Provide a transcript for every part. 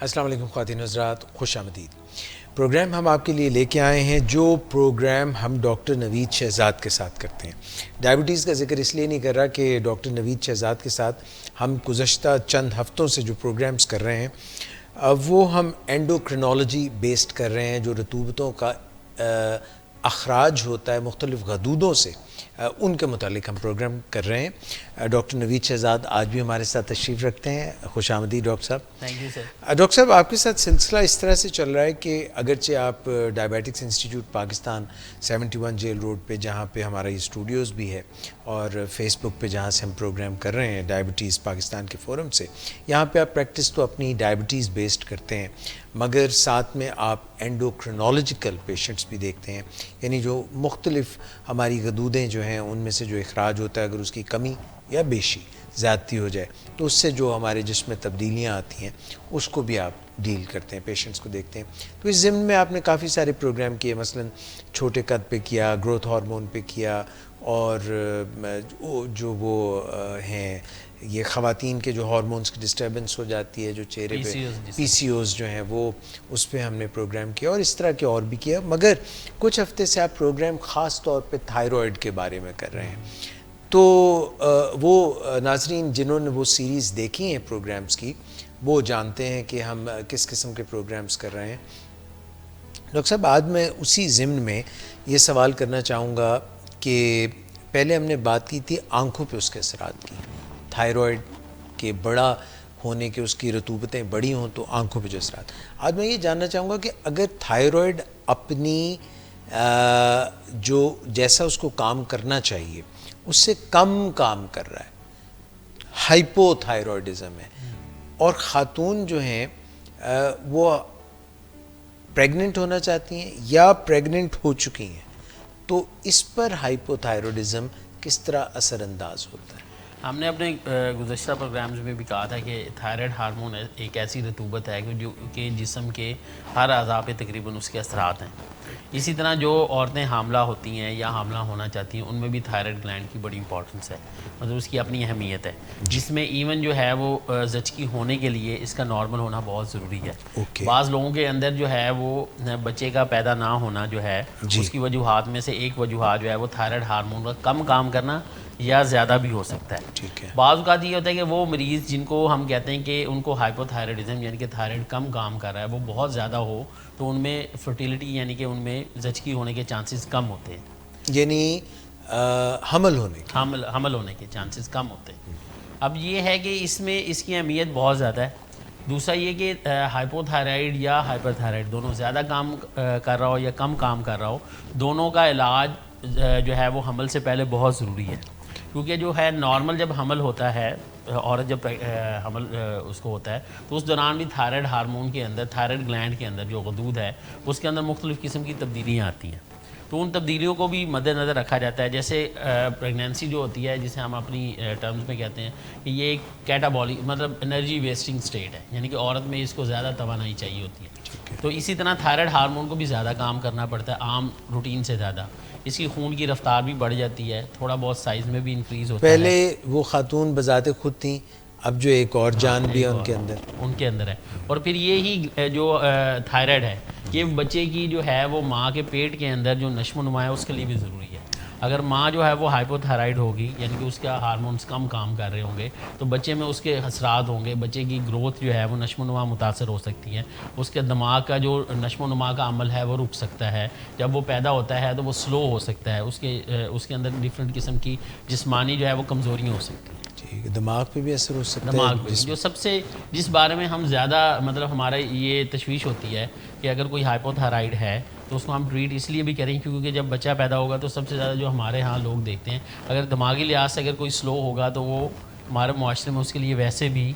السلام علیکم خواتین حضرات، خوش آمدید۔ پروگرام ہم آپ کے لیے لے کے آئے ہیں جو پروگرام ہم ڈاکٹر نوید شہزاد کے ساتھ کرتے ہیں۔ ڈائبٹیز کا ذکر اس لیے نہیں کر رہا کہ ڈاکٹر نوید شہزاد کے ساتھ ہم گزشتہ چند ہفتوں سے جو پروگرامز کر رہے ہیں وہ ہم اینڈوکرینالوجی بیسڈ کر رہے ہیں، جو رطوبتوں کا اخراج ہوتا ہے مختلف غدودوں سے، ان کے متعلق ہم پروگرام کر رہے ہیں۔ ڈاکٹر نوید شہزاد آج بھی ہمارے ساتھ تشریف رکھتے ہیں۔ خوش آمدید ڈاکٹر صاحب۔ Thank you sir. ڈاکٹر صاحب، آپ کے ساتھ سلسلہ اس طرح سے چل رہا ہے کہ اگرچہ آپ diabetics institute Pakistan 71 jail road پہ، جہاں پہ ہمارا یہ اسٹوڈیوز بھی ہے، اور فیس بک پہ جہاں سے ہم پروگرام کر رہے ہیں ڈائبٹیز پاکستان کے فورم سے، یہاں پہ آپ پریکٹس تو اپنی ڈائبٹیز بیسڈ کرتے ہیں، مگر ساتھ میں آپ اینڈوکرینالوجیکل پیشنٹس بھی دیکھتے ہیں، یعنی جو مختلف ہماری غدودیں جو ہیں ان میں سے جو اخراج ہوتا ہے، اگر اس کی کمی یا بیشی زیادتی ہو جائے تو اس سے جو ہمارے جسم میں تبدیلیاں آتی ہیں اس کو بھی آپ ڈیل کرتے ہیں، پیشنٹس کو دیکھتے ہیں۔ تو اس ضمن میں آپ نے کافی سارے پروگرام کیے، مثلا چھوٹے قد پہ کیا، گروتھ ہارمون پہ کیا، اور جو وہ ہیں یہ خواتین کے جو ہارمونز کی ڈسٹربنس ہو جاتی ہے جو چہرے پہ، پی سی اوز جو ہیں، وہ اس پہ ہم نے پروگرام کیا، اور اس طرح کے اور بھی کیا۔ مگر کچھ ہفتے سے آپ پروگرام خاص طور پہ تھائرائڈ کے بارے میں کر رہے ہیں۔ تو وہ ناظرین جنہوں نے وہ سیریز دیکھی ہیں پروگرامز کی، وہ جانتے ہیں کہ ہم کس قسم کے پروگرامز کر رہے ہیں۔ ڈاکٹر صاحب، آج میں اسی ضمن میں یہ سوال کرنا چاہوں گا کہ پہلے ہم نے بات کی تھی آنکھوں پہ اس کے اثرات کی، تھائرائڈ کے بڑا ہونے کے، اس کی رطوبتیں بڑی ہوں تو آنکھوں پہ جو اثرات۔ آج میں یہ جاننا چاہوں گا کہ اگر تھائرائڈ اپنی جو جیسا اس کو کام کرنا چاہیے اس سے کم کام کر رہا ہے، ہائپو تھائرائڈزم ہے، اور خاتون جو ہیں وہ پریگننٹ ہونا چاہتی ہیں یا پریگننٹ ہو چکی ہیں، تو اس پر ہائپو تھائرائڈزم کس طرح اثر انداز ہوتا ہے؟ ہم نے اپنے گزشتہ پروگرامز میں بھی کہا تھا کہ تھائرائڈ ہارمون ایک ایسی رطوبت ہے جو کہ جسم کے ہر اعضاء پہ تقریباً اس کے اثرات ہیں۔ اسی طرح جو عورتیں حاملہ ہوتی ہیں یا حاملہ ہونا چاہتی ہیں ان میں بھی تھائرائڈ گلینڈ کی بڑی امپورٹنس ہے، مطلب اس کی اپنی اہمیت ہے، جس میں ایون جو ہے وہ زچگی ہونے کے لیے اس کا نارمل ہونا بہت ضروری ہے۔ بعض لوگوں کے اندر جو ہے وہ بچے کا پیدا نہ ہونا جو ہے اس کی وجوہات میں سے ایک وجوہات جو ہے وہ تھائرائڈ ہارمون کا کم کام کرنا یا زیادہ بھی ہو سکتا ہے۔ بعض اوقات یہ ہوتا ہے کہ وہ مریض جن کو ہم کہتے ہیں کہ ان کو ہائپو تھائرائڈزم یعنی کہ تھائرائڈ کم کام کر رہا ہے، وہ بہت زیادہ ہو تو ان میں فرٹیلیٹی یعنی کہ ان میں زچگی ہونے کے چانسز کم ہوتے ہیں، یعنی حمل ہونے کے چانسز کم ہوتے ہیں۔ اب یہ ہے کہ اس میں اس کی اہمیت بہت زیادہ ہے۔ دوسرا یہ کہ ہائپو تھائرائڈ یا ہائپر تھائرائڈ دونوں زیادہ کام کر رہا ہو یا کم کام کر رہا ہو، دونوں کا علاج جو ہے وہ حمل سے پہلے بہت ضروری ہے، کیونکہ جو ہے نارمل جب حمل ہوتا ہے، عورت جب حمل اس کو ہوتا ہے تو اس دوران بھی تھائرائڈ ہارمون کے اندر، تھائرائڈ گلینڈ کے اندر جو غدود ہے اس کے اندر مختلف قسم کی تبدیلیاں آتی ہیں، تو ان تبدیلیوں کو بھی مد نظر رکھا جاتا ہے۔ جیسے پریگنینسی جو ہوتی ہے، جسے ہم اپنی ٹرمز میں کہتے ہیں کہ یہ ایک کیٹابولک مطلب انرجی ویسٹنگ سٹیٹ ہے، یعنی کہ عورت میں اس کو زیادہ توانائی چاہیے ہوتی ہے، تو اسی طرح تھائرائڈ ہارمون کو بھی زیادہ کام کرنا پڑتا ہے عام روٹین سے زیادہ، اس کی خون کی رفتار بھی بڑھ جاتی ہے، تھوڑا بہت سائز میں بھی انکریز ہوتا ہے۔ پہلے وہ خاتون بذات خود تھیں، اب جو ایک اور جان بھی ہے ان کے اندر ہے، اور پھر یہی جو تھائرائڈ ہے یہ بچے کی جو ہے وہ ماں کے پیٹ کے اندر جو نشو و نما ہے اس کے لیے بھی ضروری ہے۔ اگر ماں جو ہے وہ ہائپو تھائرائڈ ہوگی یعنی کہ اس کا ہارمونز کم کام کر رہے ہوں گے تو بچے میں اس کے اثرات ہوں گے، بچے کی گروتھ جو ہے وہ نشو و نما متاثر ہو سکتی ہے، اس کے دماغ کا جو نشو و نما کا عمل ہے وہ رک سکتا ہے، جب وہ پیدا ہوتا ہے تو وہ سلو ہو سکتا ہے، اس کے اندر ڈفرینٹ قسم کی جسمانی جو ہے وہ کمزوریاں ہو سکتی ہیں، دماغ پہ بھی اثر ہو سکتا ہے۔ دماغ پہ جو سب سے جس بارے میں ہم زیادہ مطلب ہمارا یہ تشویش ہوتی ہے کہ اگر کوئی ہائپو تھائرائڈ ہے تو اس کو ہم ٹریٹ اس لیے بھی کریں کیونکہ جب بچہ پیدا ہوگا تو سب سے زیادہ جو ہمارے ہاں لوگ دیکھتے ہیں اگر دماغی لحاظ سے اگر کوئی سلو ہوگا تو وہ ہمارے معاشرے میں اس کے لیے ویسے بھی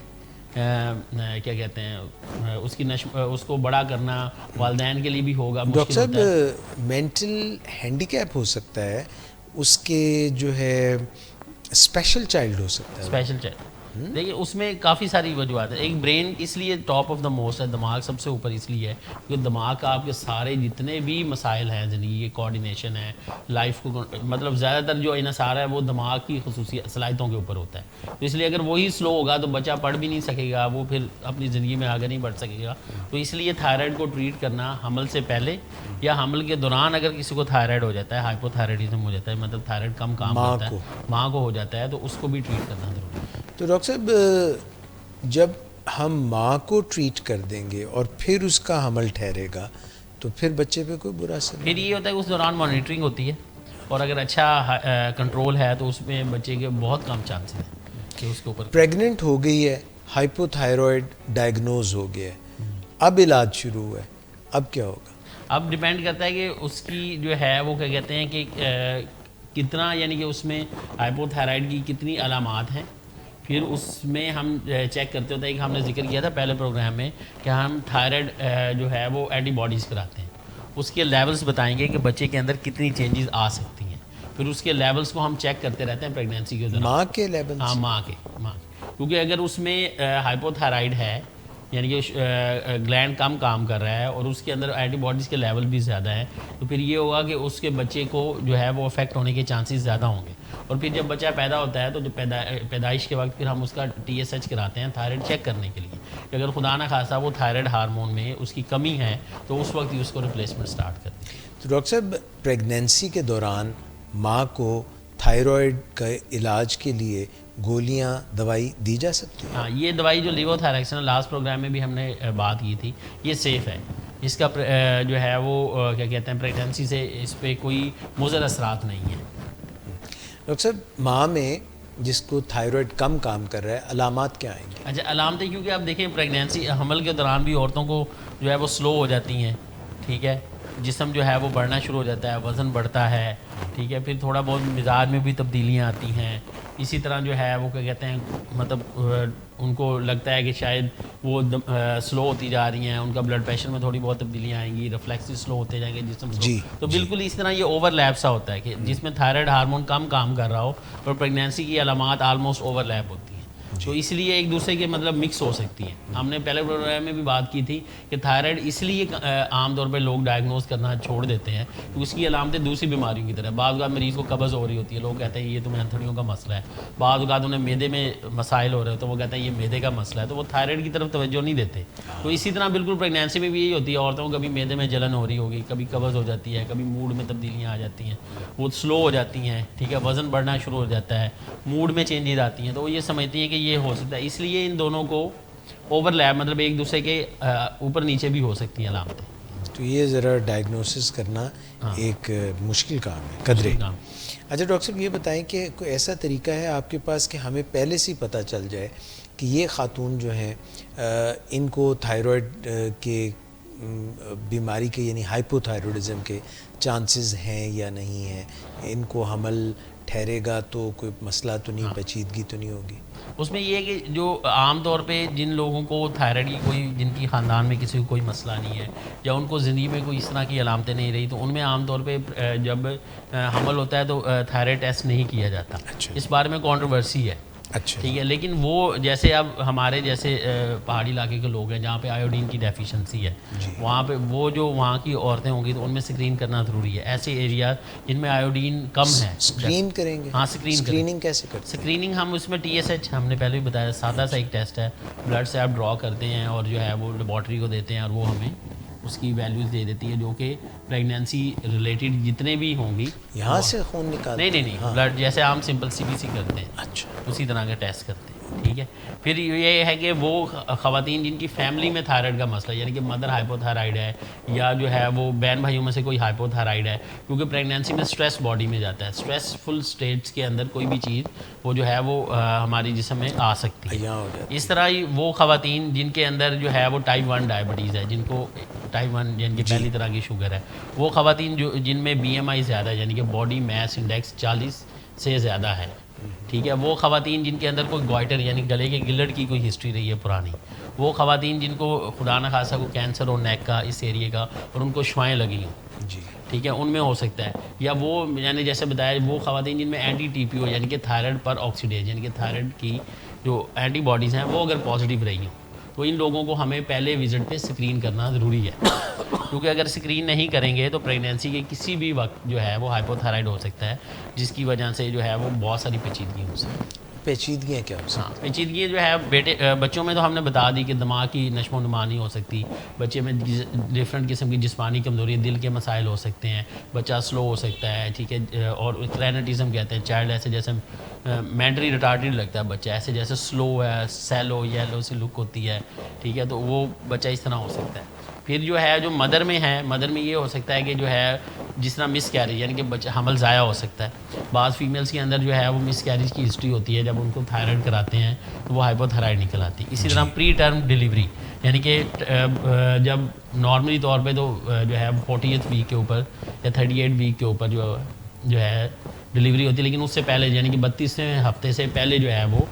کیا کہتے ہیں اس کو بڑا کرنا والدین کے لیے بھی ہوگا مشکل ہوتا ہے۔ ڈاکٹر صاحب، مینٹل ہینڈی کیپ ہو سکتا ہے اس کے جو ہے اسپیشل چائلڈ ہو سکتا ہے، اسپیشل چائلڈ دیکھیے اس میں کافی ساری وجوہات ہیں. ایک برین اس لیے ٹاپ آف دا موسٹ ہے, دماغ سب سے اوپر اس لیے ہے کیونکہ دماغ کا آپ کے سارے جتنے بھی مسائل ہیں زندگی کے, کوآرڈینیشن ہے, لائف کو مطلب زیادہ تر جو انحصار ہے وہ دماغ کی خصوصی صلاحیتوں کے اوپر ہوتا ہے. تو اس لیے اگر وہی سلو ہوگا تو بچہ پڑھ بھی نہیں سکے گا, وہ پھر اپنی زندگی میں آگے نہیں بڑھ سکے گا. تو اس لیے تھائرائڈ کو ٹریٹ کرنا حمل سے پہلے یا حمل کے دوران اگر کسی کو تھائرائڈ ہو جاتا ہے, ہائپو تھائرائڈزم ہو جاتا ہے, مطلب تھائرائڈ کم کام کرتا ہے, ماں کو ہو جاتا ہے, تو اس کو بھی ٹریٹ کرنا ضروری ہے. تو ڈاکٹر صاحب جب ہم ماں کو ٹریٹ کر دیں گے اور پھر اس کا حمل ٹھہرے گا تو پھر بچے پہ کوئی برا اثر پھر یہ ہوتا ہے کہ اس دوران مانیٹرنگ ہوتی ہے, اور اگر اچھا کنٹرول ہے تو اس میں بچے کے بہت کم چانسز ہیں کہ اس کے اوپر. پریگننٹ ہو گئی ہے, ہائپو تھائرائڈ ڈائگنوز ہو گیا ہے, اب علاج شروع ہوا ہے, اب کیا ہوگا؟ اب ڈیپینڈ کرتا ہے کہ اس کی جو ہے وہ کیا کہتے ہیں کہ کتنا, یعنی کہ اس میں ہائپو تھائرائڈ کی کتنی علامات ہیں. پھر اس میں ہم چیک کرتے ہوتے ہیں کہ ہم نے ذکر کیا تھا پہلے پروگرام میں کہ ہم تھائرائڈ جو ہے وہ اینٹی باڈیز کراتے ہیں. اس کے لیولز بتائیں گے کہ بچے کے اندر کتنی چینجز آ سکتی ہیں. پھر اس کے لیولز کو ہم چیک کرتے رہتے ہیں پریگنینسی کے دوران. ماں کے لیول؟ ہاں ماں کے کیونکہ اگر اس میں ہائپو تھائرائڈ ہے یعنی کہ گلینڈ کم کام کر رہا ہے اور اس کے اندر اینٹی باڈیز کے لیول بھی زیادہ ہیں, تو پھر یہ ہوگا کہ اس کے بچے کو جو ہے وہ افیکٹ ہونے کے چانسز زیادہ ہوں گے. اور پھر جب بچہ پیدا ہوتا ہے تو جو پیدائش کے وقت پھر ہم اس کا TSH کراتے ہیں تھائرائڈ چیک کرنے کے لیے کہ اگر خدا نہ خواستہ وہ تھائرائڈ ہارمون میں اس کی کمی ہے تو اس وقت ہی اس کو ریپلیسمنٹ سٹارٹ کر دیں. تو ڈاکٹر صاحب پریگنینسی کے دوران ماں کو تھائرائڈ کا علاج کے لیے گولیاں دوائی دی جا سکتی ہیں؟ ہاں, یہ دوائی جو لیوو تھائریکسن لاسٹ پروگرام میں بھی ہم نے بات کی تھی, یہ سیف ہے. اس کا جو ہے وہ کیا کہتے ہیں پریگنینسی سے اس پہ کوئی مضر اثرات نہیں ہیں. ڈاکٹر صاحب ماں میں جس کو تھائرائڈ کم کام کر رہا ہے علامات کیا آئیں گے؟ اچھا علامتیں, کیونکہ آپ دیکھیں پریگنینسی حمل کے دوران بھی عورتوں کو جو ہے وہ سلو ہو جاتی ہیں, ٹھیک ہے, جسم جو ہے وہ بڑھنا شروع ہو جاتا ہے, وزن بڑھتا ہے, ٹھیک ہے, پھر تھوڑا بہت مزاج میں بھی تبدیلیاں آتی ہیں. اسی طرح جو ہے وہ کیا کہتے ہیں مطلب ان کو لگتا ہے کہ شاید وہ سلو ہوتی جا رہی ہیں, ان کا بلڈ پریشر میں تھوڑی بہت تبدیلیاں آئیں گی, ریفلیکس سلو ہوتے جائیں گے, جسم سلو. تو بالکل اس طرح یہ اوور لیپ سا ہوتا ہے کہ جس میں تھائرائڈ ہارمون کم کام کر رہا ہو اور پریگنینسی کی علامات آلموسٹ اوور لیپ ہوتی ہیں. تو اس لیے ایک دوسرے کے مطلب مکس ہو سکتی ہیں. ہم نے پہلے پروگرام میں بھی بات کی تھی کہ تھائرائڈ اس لیے عام طور پہ لوگ ڈائگنوز کرنا چھوڑ دیتے ہیں کہ اس کی علامتیں دوسری بیماریوں کی طرح. بعض اوقات مریض کو قبض ہو رہی ہوتی ہے, لوگ کہتے ہیں یہ تو ہتھڑیوں کا مسئلہ ہے. بعض اوقات انہیں میدے میں مسائل ہو رہے ہوتے ہیں, وہ کہتے ہیں یہ میدے کا مسئلہ ہے, تو وہ تھائرائڈ کی طرف توجہ نہیں دیتے. تو اسی طرح بالکل پریگنینسی میں بھی یہی ہوتی ہے, عورتوں کو کبھی میدے میں جلن ہو رہی ہوگی, کبھی قبض ہو جاتی ہے, کبھی موڈ میں تبدیلیاں آ جاتی ہیں, وہ سلو ہو جاتی ہیں, ٹھیک ہے, وزن بڑھنا شروع ہو جاتا ہے, موڈ میں چینجز آتی ہیں, تو وہ یہ سمجھتی ہیں کہ یہ ہو سکتا ہے. اس لیے ان دونوں کو اوور لیپ مطلب ایک دوسرے کے اوپر نیچے بھی ہو سکتی ہیں علامتیں. تو یہ ذرا ڈائگنوسس کرنا ایک مشکل کام ہے قدرے. اچھا ڈاکٹر صاحب یہ بتائیں کہ کوئی ایسا طریقہ ہے آپ کے پاس کہ ہمیں پہلے سے ہی پتہ چل جائے کہ یہ خاتون جو ہیں ان کو تھائرائڈ کے بیماری کے یعنی ہائپو تھائرائڈزم کے چانسز ہیں یا نہیں ہیں, ان کو حمل ٹھہرے گا تو کوئی مسئلہ تو نہیں, پیچیدگی تو نہیں ہوگی؟ اس میں یہ ہے کہ جو عام طور پہ جن لوگوں کو تھائرائڈ کی کوئی, جن کی خاندان میں کسی کو کوئی مسئلہ نہیں ہے یا ان کو زندگی میں کوئی اس طرح کی علامتیں نہیں رہی, تو ان میں عام طور پہ جب حمل ہوتا ہے تو تھائرائڈ ٹیسٹ نہیں کیا جاتا. اس بارے میں کنٹروورسی ہے, ٹھیک ہے, لیکن وہ جیسے اب ہمارے جیسے پہاڑی علاقے کے لوگ ہیں جہاں پہ آیوڈین کی ڈیفیشنسی ہے, وہاں پہ وہ جو وہاں کی عورتیں ہوں گی تو ان میں سکرین کرنا ضروری ہے. ایسے ایریاز جن میں آیوڈین کم ہے سکرین کریں گے. ہاں سکریننگ کیسے کرتے ہیں؟ سکریننگ ہم اس میں TSH ہم نے پہلے بھی بتایا, سادہ سا ایک ٹیسٹ ہے, بلڈ سے آپ ڈرا کرتے ہیں اور جو ہے وہ لیبارٹری کو دیتے ہیں اور وہ ہمیں اس کی ویلیوز دے دیتی ہے جو کہ پریگنینسی ریلیٹڈ جتنے بھی ہوں گی. یہاں سے خون نکالتے؟ نہیں, بلڈ جیسے ہم سمپل CBC کرتے ہیں, اچھا, اسی طرح کا ٹیسٹ کرتے ہیں, ٹھیک ہے. پھر یہ ہے کہ وہ خواتین جن کی فیملی میں تھائرائڈ کا مسئلہ یعنی کہ مدر ہائپو تھائرائڈ ہے یا جو ہے وہ بہن بھائیوں میں سے کوئی ہائپو تھائرائڈ ہے, کیونکہ پریگنینسی میں سٹریس باڈی میں جاتا ہے, سٹریس فل سٹیٹس کے اندر کوئی بھی چیز وہ جو ہے وہ ہماری جسم میں آ سکتی ہے. اس طرح ہی وہ خواتین جن کے اندر جو ہے وہ ٹائپ 1 ڈائبٹیز ہے, جن کو ٹائپ 1 یعنی کہ پہلی طرح کی شوگر ہے, وہ خواتین جو جن میں BMI زیادہ ہے یعنی کہ باڈی میس انڈیکس 40 سے زیادہ ہے, ٹھیک ہے, وہ خواتین جن کے اندر کوئی گوائٹر یعنی گلے کے گلٹ کی کوئی ہسٹری رہی ہے پرانی, وہ خواتین جن کو خدا نہ خاصہ کو کینسر ہو نیک کا اس ایریے کا اور ان کو شوائیں لگی ہوں, ٹھیک ہے, ان میں ہو سکتا ہے. یا وہ یعنی جیسے بتایا وہ خواتین جن میں اینٹی TPO یعنی کہ تھائرائڈ پر آکسیڈیز یعنی کہ تھائرائڈ کی جو اینٹی باڈیز ہیں وہ اگر پازیٹیو رہی ہوں تو ان لوگوں کو ہمیں پہلے وزٹ پہ اسکرین کرنا ضروری ہے، کیونکہ اگر اسکرین نہیں کریں گے تو پریگنینسی کے کسی بھی وقت جو ہے وہ ہائپوتھائرائڈ ہو سکتا ہے، جس کی وجہ سے جو ہے وہ بہت ساری پیچیدگی ہو سکتی ہے۔ پیچیدگیاں کیا ہو سکتی ہاں، پیچیدگی جو ہے بچوں میں تو ہم نے بتا دی کہ دماغ کی نشو و نما نہیں ہو سکتی، بچے میں ڈفرینٹ قسم کی جسمانی کمزوری، دل کے مسائل ہو سکتے ہیں، بچہ سلو ہو سکتا ہے، ٹھیک ہے، اور کرینٹزم کہتے ہیں، چائلڈ ایسے جیسے مینٹلی ریٹارڈیڈ لگتا ہے بچہ، ایسے جیسے سلو ہے، سیلو یلو سی لک ہوتی ہے، ٹھیک ہے، تو وہ بچہ اس طرح ہو سکتا ہے۔ پھر جو ہے جو مدر میں ہے، مدر میں یہ ہو سکتا ہے کہ جو ہے جس طرح مس کیریج یعنی کہ بچہ حمل ضائع ہو سکتا ہے، بعض فیمیلز کے اندر جو ہے وہ مس کیریج کی ہسٹری ہوتی ہے، جب ان کو تھائرائڈ کراتے ہیں تو وہ ہائپوتھائرائڈ نکل آتی ہے۔ اسی طرح پری ٹرم ڈیلیوری یعنی کہ جب نارملی طور پہ تو جو ہے 40th ویک کے اوپر یا 38 ویک کے اوپر جو ہے ڈیلیوری ہوتی ہے، لیکن اس سے پہلے یعنی کہ 32ویں ہفتے سے پہلے جو ہے وہ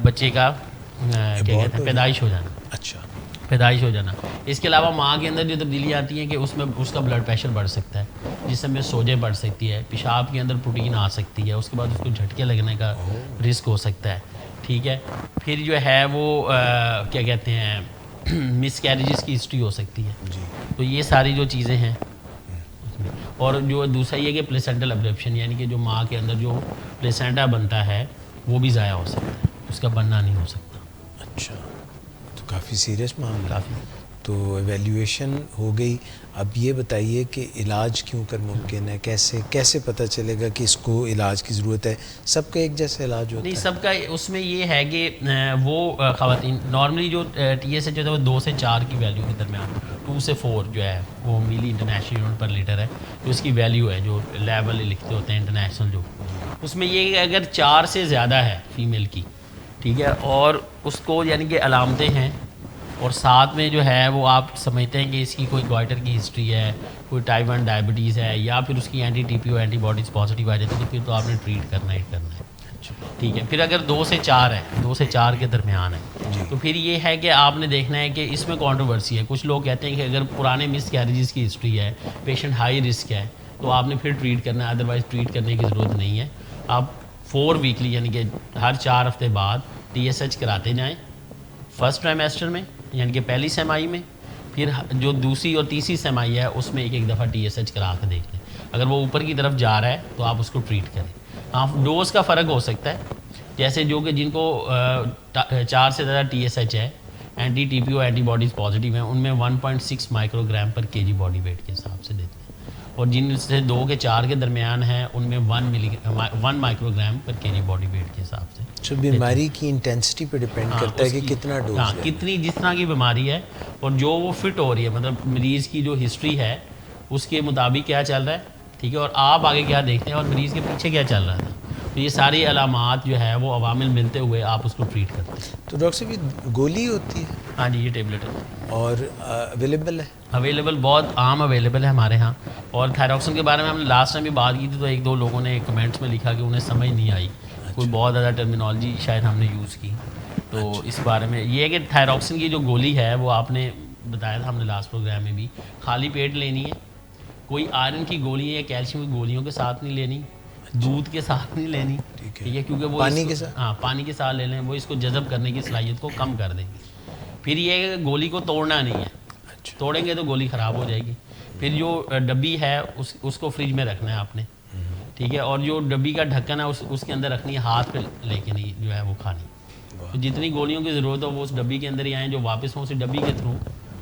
بچے کا کیا کہتے ہیں پیدائش ہو جانا۔ اچھا، پیدائش ہو جانا۔ اس کے علاوہ ماں کے اندر جو تبدیلیاں آتی ہیں کہ اس میں اس کا بلڈ پریشر بڑھ سکتا ہے، جسم میں سوجیں بڑھ سکتی ہے، پیشاب کے اندر پروٹین آ سکتی ہے، اس کے بعد اس کو جھٹکے لگنے کا رسک ہو سکتا ہے، ٹھیک ہے۔ پھر جو ہے وہ کیا کہتے ہیں مس کیریجز کی ہسٹری ہو سکتی ہے، تو یہ ساری جو چیزیں ہیں۔ اور جو دوسرا یہ کہ پلیسنٹل ابریپشن یعنی کہ جو ماں کے اندر جو پلیسنٹا بنتا ہے وہ بھی ضائع ہو سکتا ہے، اس کا بننا نہیں ہو سکتا۔ اچھا، تو کافی سیریس معاملہ۔ کافی۔ تو ایویلیویشن ہو گئی، اب یہ بتائیے کہ علاج کیوں کر ممکن ہے، کیسے پتہ چلے گا کہ اس کو علاج کی ضرورت ہے؟ سب کا ایک جیسا علاج ہوتا نہیں، ہے؟ سب کا اس میں یہ ہے کہ وہ خواتین نارملی جو ٹی ایس ایچ ہوتا ہے وہ 2 سے 4 کی ویلیو کے درمیان، 2 سے 4 جو ہے وہ ملی انٹرنیشنل یونٹ پر لیٹر ہے، جو اس کی ویلیو ہے جو لیول لکھتے ہوتے ہیں انٹرنیشنل، جو اس میں یہ کہ اگر 4 سے زیادہ ہے فیمیل کی، ٹھیک ہے، اور اس کو یعنی کہ علامتیں ہیں اور ساتھ میں جو ہے وہ آپ سمجھتے ہیں کہ اس کی کوئی گوائٹر کی ہسٹری ہے، کوئی ٹائپ 1 ڈائبٹیز ہے، یا پھر اس کی اینٹی ٹی پی او اینٹی باڈیز پازیٹیو آ جاتی ہے، تو پھر تو آپ نے ٹریٹ کرنا ہی کرنا ہے، ٹھیک ہے۔ پھر اگر 2 سے 4 ہے، 2 سے 4 کے درمیان ہے، تو پھر یہ ہے کہ آپ نے دیکھنا ہے کہ اس میں کانٹروورسی ہے۔ کچھ لوگ کہتے ہیں کہ اگر پرانے مس کیریجز کی ہسٹری ہے، پیشنٹ ہائی رسک ہے، تو آپ نے پھر ٹریٹ کرنا ہے، ادروائز ٹریٹ کرنے کی ضرورت نہیں ہے۔ آپ 4 ویکلی یعنی کہ ہر 4 ہفتے بعد ٹی ایس ایچ کراتے جائیں، فرسٹ ٹرائمیسٹر میں یعنی کہ پہلی سیمائی میں، پھر جو دوسری اور تیسری سیمائی ہے اس میں ایک دفعہ ٹی ایس ایچ کرا کے دیکھ لیں۔ اگر وہ اوپر کی طرف جا رہا ہے تو آپ اس کو ٹریٹ کریں۔ ہاں، ڈوز کا فرق ہو سکتا ہے، جیسے جو کہ جن کو 4 سے زیادہ ٹی ایس ایچ ہے، اینٹی ٹی پی او اینٹی باڈیز پازیٹیو ہیں، ان میں 1.6 مائکرو گرام پر کے جی باڈی ویٹ کے حساب سے دیتے ہیں، اور جن سے 2 کے 4 کے درمیان ہیں ان میں 1 مائکرو گرام پر کے جی باڈی ویٹ کے حساب سے۔ تو بیماری کی انٹینسٹی پہ ڈیپینڈ کرتا ہے کہ کتنا ڈوز ہے، کتنی جس طرح کی بیماری ہے اور جو وہ فٹ ہو رہی ہے، مطلب مریض کی جو ہسٹری ہے اس کے مطابق کیا چل رہا ہے، ٹھیک ہے، اور آپ آگے کیا دیکھتے ہیں اور مریض کے پیچھے کیا چل رہا تھا، تو یہ ساری علامات جو ہے وہ عوامل ملتے ہوئے آپ اس کو ٹریٹ کرتے ہیں۔ تو ڈاکٹر صاحب یہ گولی ہوتی ہے ہاں جی، یہ ٹیبلٹ ہے اور اویلیبل ہے؟ اویلیبل، بہت عام اویلیبل ہے ہمارے ہاں۔ اور تھائروکسن کے بارے میں ہم نے لاسٹ ٹائم بھی بات کی تھی، تو 1-2 لوگوں نے کمنٹس میں لکھا کہ انہیں سمجھ نہیں آئی، کوئی بہت زیادہ ٹرمینالوجی شاید ہم نے یوز کی، تو اس بارے میں یہ ہے کہ تھائروکسن کی جو گولی ہے وہ آپ نے بتایا تھا ہم نے لاسٹ پروگرام میں بھی، خالی پیٹ لینی ہے، کوئی آئرن کی گولی یا کیلشیم کی گولیوں کے ساتھ نہیں لینی، دودھ کے ساتھ نہیں لینی، ٹھیک ہے، کیونکہ وہ پانی کے ساتھ، ہاں پانی کے ساتھ لے لیں، وہ اس کو جذب کرنے کی صلاحیت کو کم کر دے گی۔ پھر یہ ہے کہ گولی کو توڑنا نہیں ہے، توڑیں گے تو گولی خراب ہو جائے گی۔ پھر جو ڈبی ہے اس کو فریج میں رکھنا ہے آپ نے، ٹھیک ہے، اور جو ڈبی کا ڈھکن ہے اس کے اندر رکھنی ہے، ہاتھ پہ لے کے نہیں جو ہے وہ کھانی، تو جتنی گولیوں کی ضرورت ہو وہ اس ڈبی کے اندر ہی آئیں، جو واپس ہوں اسی ڈبی کے تھرو،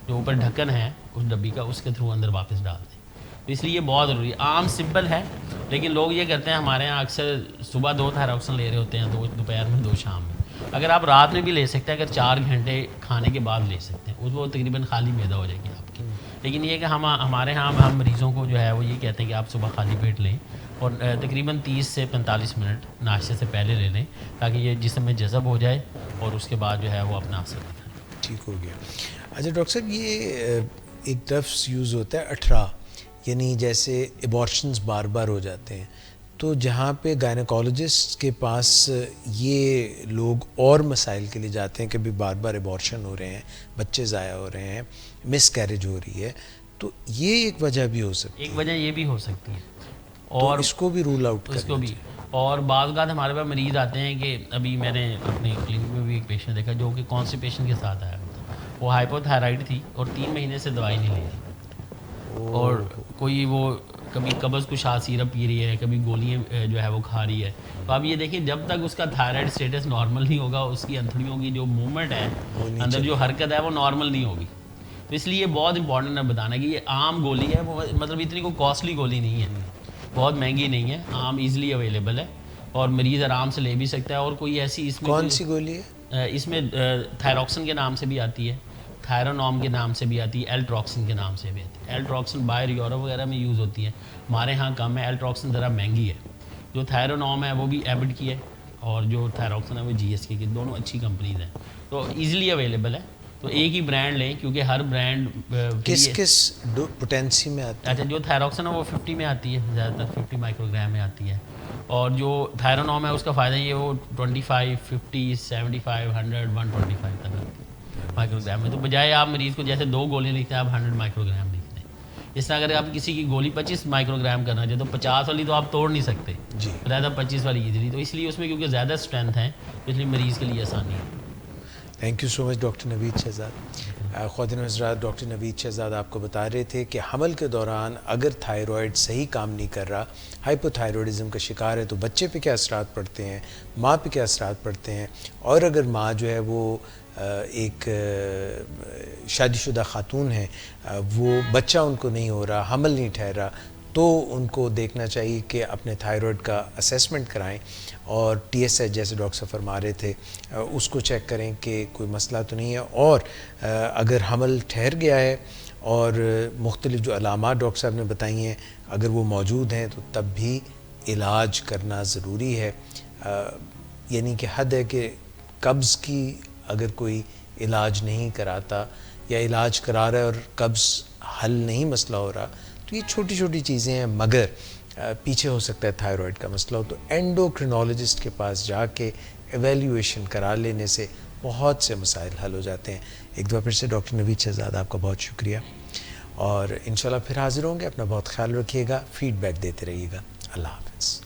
جو اوپر ڈھکن ہے اس ڈبی کا اس کے تھرو اندر واپس ڈال دیں، تو اس لیے یہ بہت ضروری ہے۔ عام سمپل ہے، لیکن لوگ یہ کرتے ہیں، ہمارے یہاں اکثر صبح 2 تھائروکسن لے رہے ہوتے ہیں، 2 دوپہر میں 2 شام میں، اگر آپ رات میں بھی لے سکتے ہیں، اگر 4 گھنٹے کھانے کے بعد لے سکتے ہیں، اس وہ تقریباً خالی معدہ ہو جائے گی آپ کی، لیکن یہ کہ ہمارے ہاں ہم مریضوں کو جو ہے وہ یہ کہتے ہیں کہ آپ صبح خالی پیٹ لیں اور تقریباً 30 سے 45 منٹ ناشتے سے پہلے لے لیں، تاکہ یہ جسم میں جذب ہو جائے اور اس کے بعد جو ہے وہ اپنا اثر دکھائے۔ ٹھیک ہو گیا۔ اچھا ڈاکٹر صاحب، یہ ایک لفظ یوز ہوتا ہے 18، یعنی جیسے ایبارشنز بار بار ہو جاتے ہیں، تو جہاں پہ گائنیکالوجسٹ کے پاس یہ لوگ اور مسائل کے لیے جاتے ہیں کہ بھی بار بار ایبارشن ہو رہے ہیں، بچے ضائع ہو رہے ہیں، مس کیریج ہو رہی ہے، تو یہ ایک وجہ بھی ہو سکتی ہے؟ ایک وجہ یہ بھی ہو سکتی ہے، اور اس کو بھی رول آؤٹ اس کو بھی اور بعض اوقات ہمارے پاس مریض آتے ہیں کہ ابھی میں نے اپنے کلینک میں بھی ایک پیشنٹ دیکھا جو کہ کانسٹیپیشن کے ساتھ آیا تھا. وہ ہائپوتھائرائڈ تھی اور 3 مہینے سے دوائی نہیں لے رہی, اور کوئی وہ کبھی قبض کشا سیرپ پی رہی ہے, کبھی گولیاں جو ہے وہ کھا رہی ہے. تو آپ یہ دیکھیں جب تک اس کا تھائرائڈ اسٹیٹس نارمل نہیں ہوگا, اس کی انتڑیوں کی جو موومنٹ ہے اندر جو حرکت ہے وہ نارمل نہیں ہوگی. تو اس لیے بہت امپورٹنٹ ہے بتانا کہ یہ عام گولی ہے, وہ مطلب اتنی کوئی کاسٹلی گولی نہیں ہے, بہت مہنگی نہیں ہے, عام ایزلی اویلیبل ہے اور مریض آرام سے لے بھی سکتا ہے. اور کوئی ایسی اس میں کون سی گولی ہے؟ اس میں تھائروکسن کے نام سے بھی آتی ہے, تھائرونوم کے نام سے بھی آتی ہے, ایلٹروکسن کے نام سے بھی آتی ہے. ایلٹروکسن باہر یورپ وغیرہ میں یوز ہوتی ہے, ہمارے ہاں کم ہے. ایلٹروکسن ذرا مہنگی ہے. جو تھائرونوم ہے وہ بھی ایبٹ کی ہے, اور جو تھائروکسن ہے وہ جی ایس کی دونوں اچھی کمپنیز ہیں, تو ایزیلی اویلیبل ہے. تو ایک ہی برانڈ لیں کیونکہ ہر برانڈ کس پوٹینسی میں آتی ہے؟ اچھا, جو تھائروکسن ہے وہ 50 میں آتی ہے, زیادہ تر 50 مائکرو گرام میں آتی ہے. اور جو تھائرونوم ہے اس کا فائدہ یہ وہ 25, 50, 75, 100, 125 تک آتی ہے مائکرو گرام میں. تو بجائے آپ مریض کو جیسے 2 گولیاں لکھتے ہیں آپ 100 مائکرو گرام لکھتے ہیں. اس طرح اگر آپ کسی کی گولی 25 مائکرو گرام کرنا چاہے تو 50 والی تو آپ توڑ نہیں سکتے, جی زیادہ 25 والی ایزیلی. تو اس لیے اس میں کیونکہ زیادہ اسٹرینتھ ہے اس لیے مریض کے لیے آسانی ہے. Thank you so much doctor Naveed Shahzad. خواتین و حضرات, ڈاکٹر نوید شہزاد آپ کو بتا رہے تھے کہ حمل کے دوران اگر تھائرائڈ صحیح کام نہیں کر رہا, ہائپو تھائرائڈزم کا شکار ہے, تو بچے پہ کیا اثرات پڑتے ہیں, ماں پہ کیا اثرات پڑتے ہیں. اور اگر ماں جو ہے وہ ایک شادی شدہ خاتون ہے, وہ بچہ ان کو نہیں ہو رہا, حمل نہیں ٹھہرا, تو ان کو دیکھنا چاہیے کہ اپنے تھائرائڈ کا اسیسمنٹ کرائیں اور ٹی ایس ایچ جیسے ڈاکٹر صاحب فرما رہے تھے اس کو چیک کریں کہ کوئی مسئلہ تو نہیں ہے. اور اگر حمل ٹھہر گیا ہے اور مختلف جو علامات ڈاکٹر صاحب نے بتائی ہیں اگر وہ موجود ہیں تو تب بھی علاج کرنا ضروری ہے. یعنی کہ حد ہے کہ قبض کی اگر کوئی علاج نہیں کراتا یا علاج کرا رہا ہے اور قبض حل نہیں مسئلہ ہو رہا, تو یہ چھوٹی چھوٹی چیزیں ہیں, مگر پیچھے ہو سکتا ہے تھائرائڈ کا مسئلہ ہو. تو اینڈوکرینالوجسٹ کے پاس جا کے ایویلیویشن کرا لینے سے بہت سے مسائل حل ہو جاتے ہیں. ایک دفعہ پھر سے ڈاکٹر نوید شہزاد آپ کا بہت شکریہ, اور انشاءاللہ پھر حاضر ہوں گے. اپنا بہت خیال رکھیے گا, فیڈ بیک دیتے رہیے گا. اللہ حافظ.